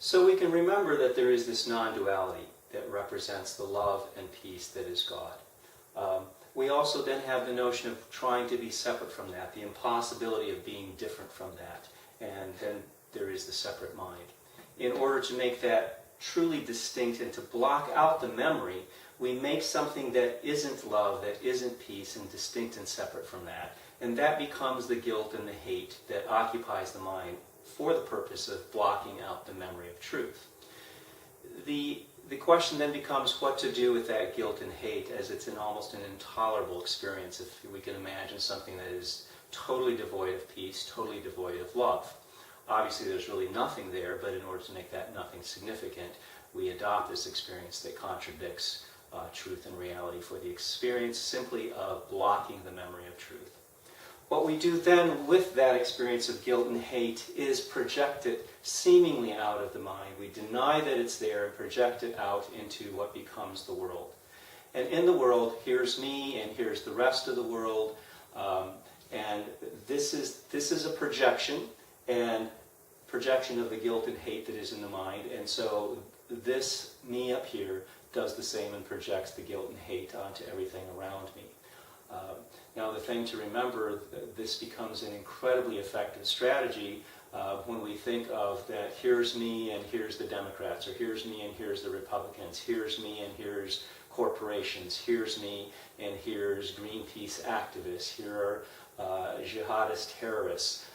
So we can remember that there is this non-duality that represents the love and peace that is God. We also then have the notion of trying to be separate from that, the impossibility of being different from that, and then there is the separate mind. In order to make that truly distinct and to block out the memory, we make something that isn't love, that isn't peace, and distinct and separate from that. And that becomes the guilt and the hate that occupies the mind for the purpose of blocking out the memory of truth. The question then becomes what to do with that guilt and hate, as it's almost an intolerable experience if we can imagine something that is totally devoid of peace, totally devoid of love. Obviously there's really nothing there, but in order to make that nothing significant, we adopt this experience that contradicts truth and reality for the experience simply of blocking the memory of truth. What we do then with that experience of guilt and hate is project it seemingly out of the mind. We deny that it's there and project it out into what becomes the world. And in the world, here's me and here's the rest of the world. And this is a projection, and projection of the guilt and hate that is in the mind. And so this me up here does the same and projects the guilt and hate onto everything around me. Now the thing to remember, this becomes an incredibly effective strategy when we think of that here's me and here's the Democrats, or here's me and here's the Republicans, here's me and here's corporations, here's me and here's Greenpeace activists, here are jihadist terrorists,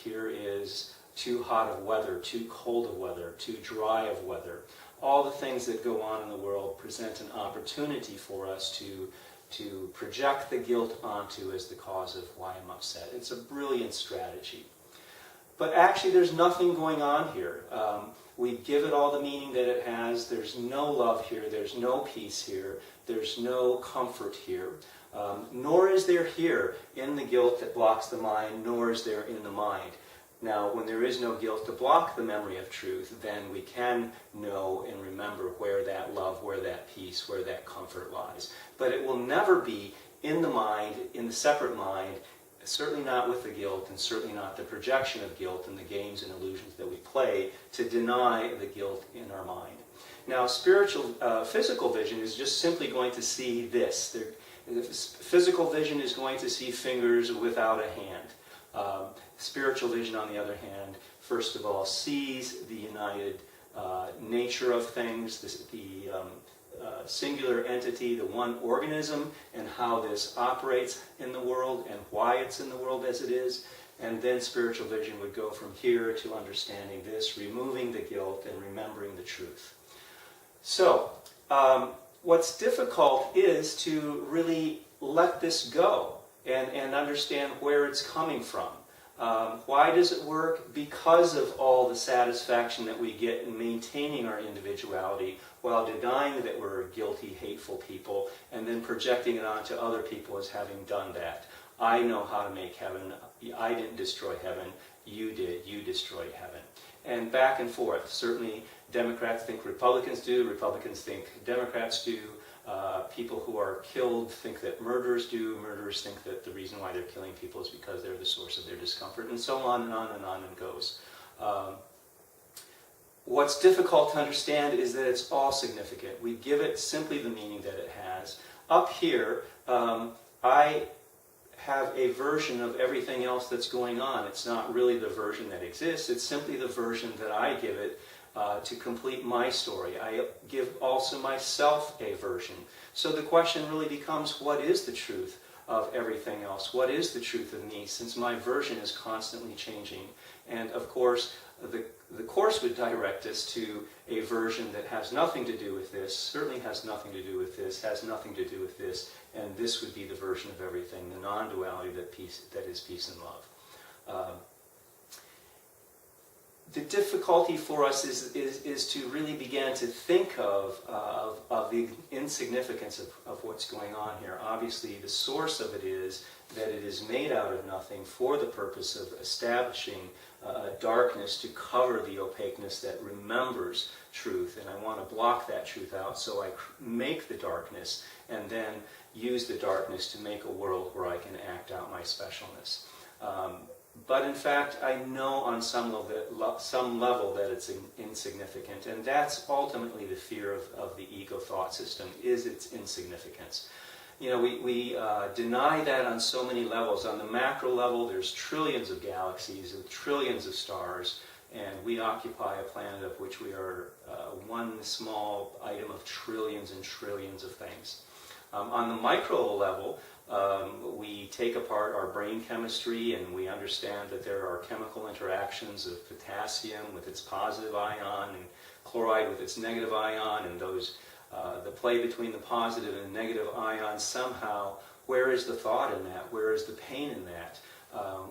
here is too hot of weather, too cold of weather, too dry of weather. All the things that go on in the world present an opportunity for us to project the guilt onto as the cause of why I'm upset. It's a brilliant strategy. But actually there's nothing going on here. We give it all the meaning that it has. There's no love here. There's no peace here. There's no comfort here. Nor is there here in the guilt that blocks the mind, nor is there in the mind. Now, when there is no guilt to block the memory of truth, then we can know and remember where that love, where that peace, where that comfort lies. But it will never be in the mind, in the separate mind, certainly not with the guilt, and certainly not the projection of guilt and the games and illusions that we play to deny the guilt in our mind. Now, physical vision is just simply going to see this. Physical vision is going to see fingers without a hand. Spiritual vision, on the other hand, first of all, sees the united nature of things, the singular entity, the one organism, and how this operates in the world and why it's in the world as it is. And then spiritual vision would go from here to understanding this, removing the guilt and remembering the truth. So, what's difficult is to really let this go and understand where it's coming from. Why does it work? Because of all the satisfaction that we get in maintaining our individuality while denying that we're guilty, hateful people, and then projecting it onto other people as having done that. I know how to make heaven. I didn't destroy heaven. You did. You destroyed heaven. And back and forth. Certainly Democrats think Republicans do. Republicans think Democrats do. People who are killed think that murderers do. Murderers think that the reason why they're killing people is because they're the source of their discomfort, and so on and on and on it goes. What's difficult to understand is that it's all significant. We give it simply the meaning that it has. Up here, I have a version of everything else that's going on. It's not really the version that exists. It's simply the version that I give it to complete my story. I give also myself a version. So the question really becomes, what is the truth of everything else? What is the truth of me, since my version is constantly changing? And of course, the Course would direct us to a version that has nothing to do with this, certainly has nothing to do with this, has nothing to do with this, and this would be the version of everything, the non-duality that is peace and love. The difficulty for us is to really begin to think of the insignificance of what's going on here. Obviously, the source of it is that it is made out of nothing for the purpose of establishing a darkness to cover the opaqueness that remembers truth. And I want to block that truth out, so I make the darkness and then use the darkness to make a world where I can act out my specialness. But in fact, I know on some level that it's insignificant, and that's ultimately the fear of the ego thought system, is its insignificance. You know, we deny that on so many levels. On the macro level, there's trillions of galaxies and trillions of stars, and we occupy a planet of which we are one small item of trillions and trillions of things. On the micro level, we take apart our brain chemistry and we understand that there are chemical interactions of potassium with its positive ion and chloride with its negative ion, and those the play between the positive and negative ions somehow. Where is the thought in that? Where is the pain in that?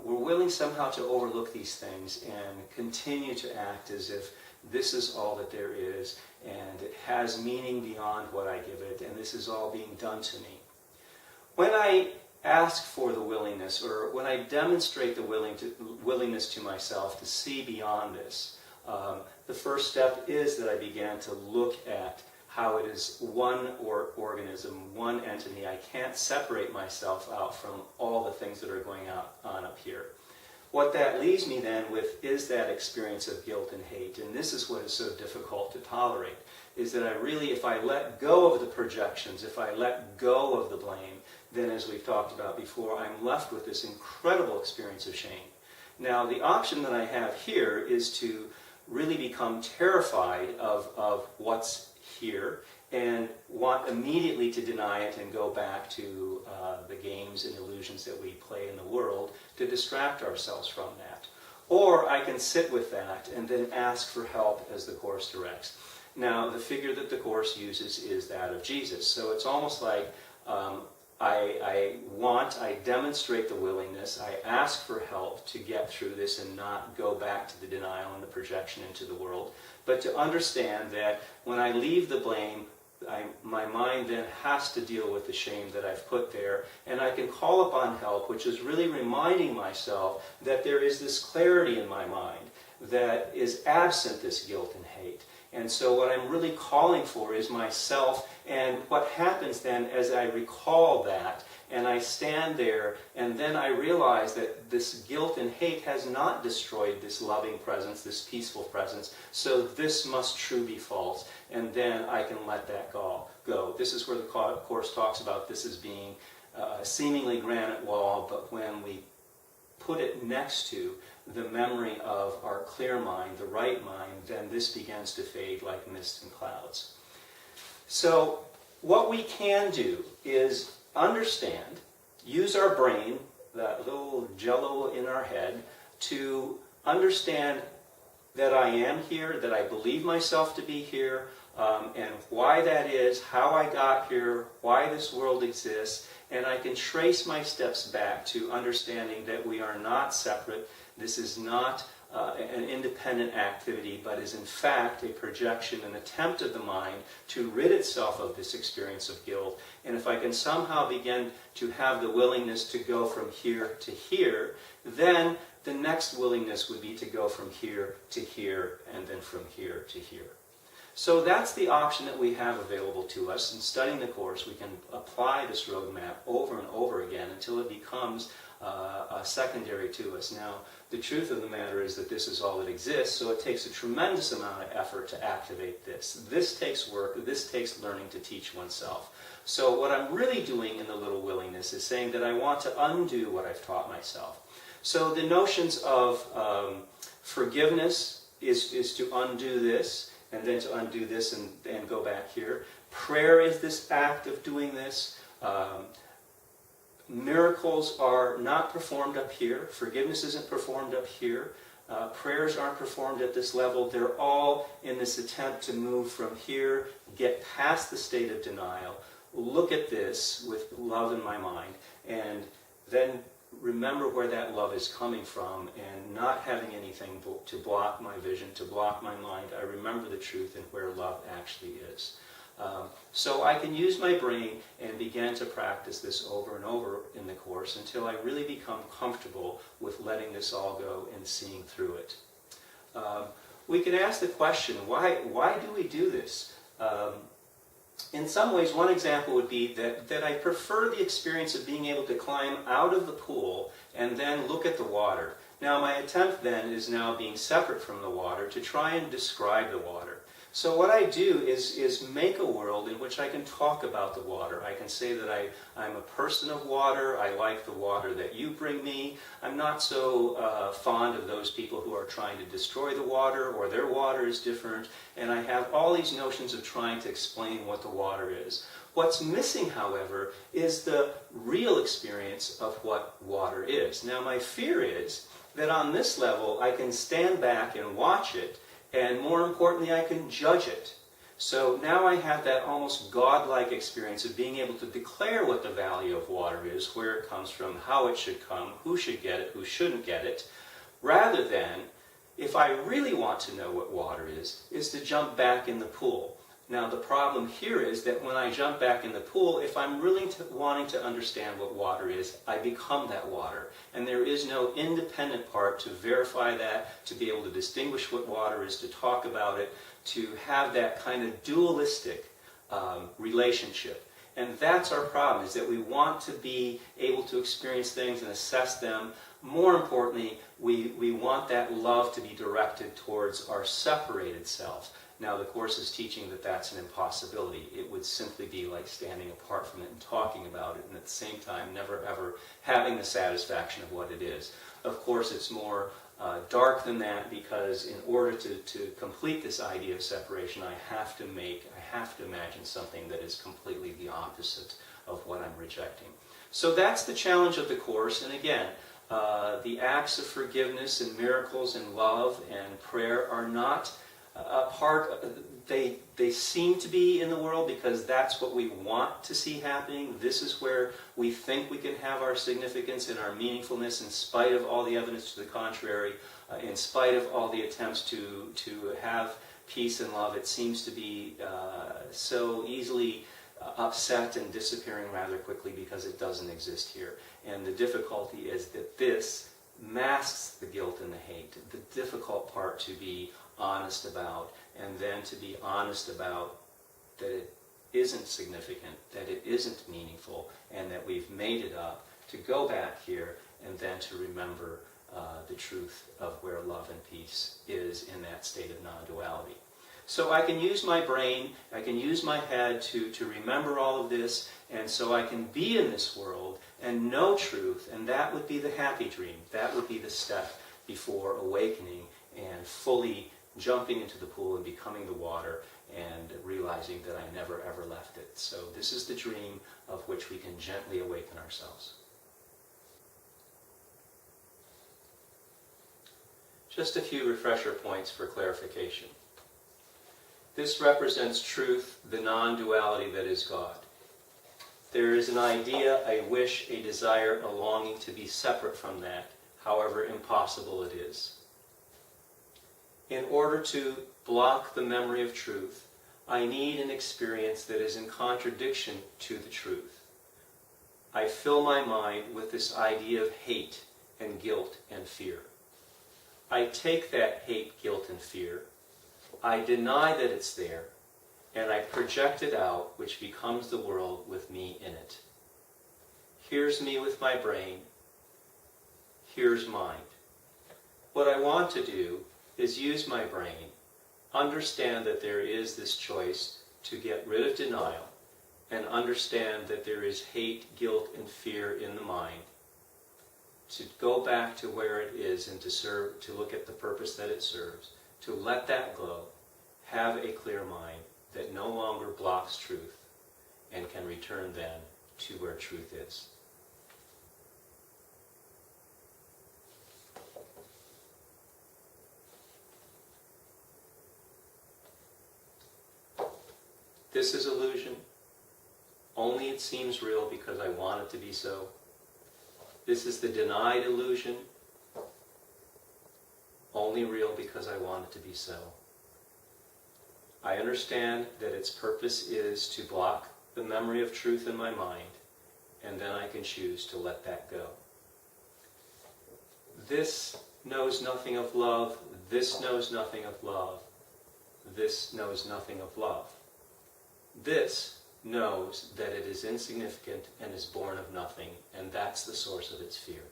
We're willing somehow to overlook these things and continue to act as if this is all that there is, and it has meaning beyond what I give it, and this is all being done to me. When I ask for the willingness, or when I demonstrate the willingness to myself to see beyond this, the first step is that I began to look at how it is one organism, one entity. I can't separate myself out from all the things that are going on up here. What that leaves me then with is that experience of guilt and hate. And this is what is so difficult to tolerate, is that I really, if I let go of the projections, if I let go of the blame, then as we've talked about before, I'm left with this incredible experience of shame. Now, the option that I have here is to really become terrified of what's here and want immediately to deny it and go back to the games and illusions that we play in the world to distract ourselves from that. Or I can sit with that and then ask for help as the Course directs. Now, the figure that the Course uses is that of Jesus. So it's almost like I demonstrate the willingness, I ask for help to get through this and not go back to the denial and the projection into the world, but to understand that when I leave the blame, my mind then has to deal with the shame that I've put there, and I can call upon help, which is really reminding myself that there is this clarity in my mind that is absent this guilt and hate. And so what I'm really calling for is myself, and what happens then as I recall that, and I stand there, and then I realize that this guilt and hate has not destroyed this loving presence, this peaceful presence, so this must true be false, and then I can let that go. This is where the Course talks about this as being a seemingly granite wall, but when we put it next to the memory of our clear mind, the right mind, then this begins to fade like mist and clouds. So what we can do is understand, use our brain, that little jello in our head, to understand that I am here, that I believe myself to be here, and why that is, how I got here, why this world exists, and I can trace my steps back to understanding that we are not separate. This is not an independent activity, but is in fact a projection, an attempt of the mind to rid itself of this experience of guilt. And if I can somehow begin to have the willingness to go from here to here, then the next willingness would be to go from here to here, and then from here to here. So that's the option that we have available to us. In studying the Course, we can apply this roadmap over and over again until it becomes secondary to us. Now, the truth of the matter is that this is all that exists, so it takes a tremendous amount of effort to activate this. This takes work, this takes learning to teach oneself. So what I'm really doing in the little willingness is saying that I want to undo what I've taught myself. So the notions of forgiveness is to undo this, and then to undo this and go back here. Prayer is this act of doing this. Miracles are not performed up here. Forgiveness isn't performed up here. Prayers aren't performed at this level. They're all in this attempt to move from here, get past the state of denial, look at this with love in my mind, and then remember where that love is coming from, and not having anything to block my vision, to block my mind. I remember the truth and where love actually is. So I can use my brain and begin to practice this over and over in the Course until I really become comfortable with letting this all go and seeing through it. We can ask the question, why do we do this? In some ways, one example would be that I prefer the experience of being able to climb out of the pool and then look at the water. Now my attempt then is now being separate from the water to try and describe the water. So what I do is make a world in which I can talk about the water. I can say that I'm a person of water, I like the water that you bring me. I'm not so fond of those people who are trying to destroy the water, or their water is different, and I have all these notions of trying to explain what the water is. What's missing, however, is the real experience of what water is. Now my fear is that on this level I can stand back and watch it, and more importantly, I can judge it. So now I have that almost godlike experience of being able to declare what the value of water is, where it comes from, how it should come, who should get it, who shouldn't get it, rather than, if I really want to know what water is to jump back in the pool. Now the problem here is that when I jump back in the pool, if I'm really wanting to understand what water is, I become that water. And there is no independent part to verify that, to be able to distinguish what water is, to talk about it, to have that kind of dualistic relationship. And that's our problem, is that we want to be able to experience things and assess them. More importantly, we want that love to be directed towards our separated self. Now the Course is teaching that that's an impossibility. It would simply be like standing apart from it and talking about it, and at the same time never ever having the satisfaction of what it is. Of course it's more dark than that, because in order to complete this idea of separation, I have to imagine something that is completely the opposite of what I'm rejecting. So that's the challenge of the Course, and again, the acts of forgiveness and miracles and love and prayer are not a part, they seem to be in the world because that's what we want to see happening. This is where we think we can have our significance and our meaningfulness in spite of all the evidence to the contrary, in spite of all the attempts to have peace and love. It seems to be so easily upset and disappearing rather quickly because it doesn't exist here. And the difficulty is that this masks the guilt and the hate. The difficult part to be honest about, and then to be honest about that it isn't significant, that it isn't meaningful, and that we've made it up, to go back here and then to remember the truth of where love and peace is in that state of non-duality. So I can use my brain, I can use my head to remember all of this, and so I can be in this world and know truth, and that would be the happy dream. That would be the step before awakening and fully jumping into the pool and becoming the water and realizing that I never ever left it. So this is the dream of which we can gently awaken ourselves. Just a few refresher points for clarification. This represents truth, the non-duality that is God. There is an idea, a wish, a desire, a longing to be separate from that, however impossible it is. In order to block the memory of truth, I need an experience that is in contradiction to the truth. I fill my mind with this idea of hate and guilt and fear. I take that hate, guilt, and fear, I deny that it's there, and I project it out, which becomes the world with me in it. Here's me with my brain. Here's mind. What I want to do is use my brain, understand that there is this choice to get rid of denial, and understand that there is hate, guilt, and fear in the mind, to go back to where it is and to look at the purpose that it serves, to let that go, have a clear mind that no longer blocks truth, and can return then to where truth is. This is illusion. Only it seems real because I want it to be so. This is the denied illusion. Only real because I want it to be so. I understand that its purpose is to block the memory of truth in my mind, and then I can choose to let that go. This knows nothing of love. This knows nothing of love. This knows nothing of love. This knows that it is insignificant and is born of nothing, and that's the source of its fear.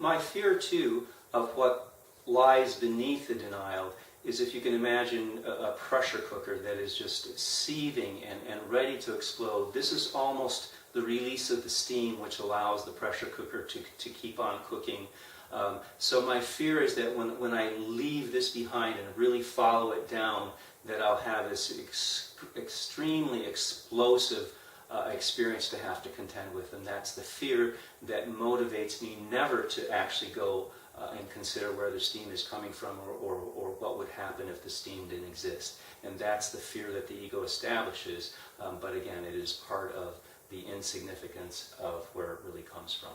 my fear too of what lies beneath the denial is, if you can imagine a pressure cooker that is just seething and ready to explode. This is almost the release of the steam which allows the pressure cooker to keep on cooking. So my fear is that when I leave this behind and really follow it down, that I'll have this extremely explosive experience to have to contend with. And that's the fear that motivates me never to actually go and consider where the steam is coming from, or what would happen if the steam didn't exist. And that's the fear that the ego establishes, but again, it is part of the insignificance of where it really comes from.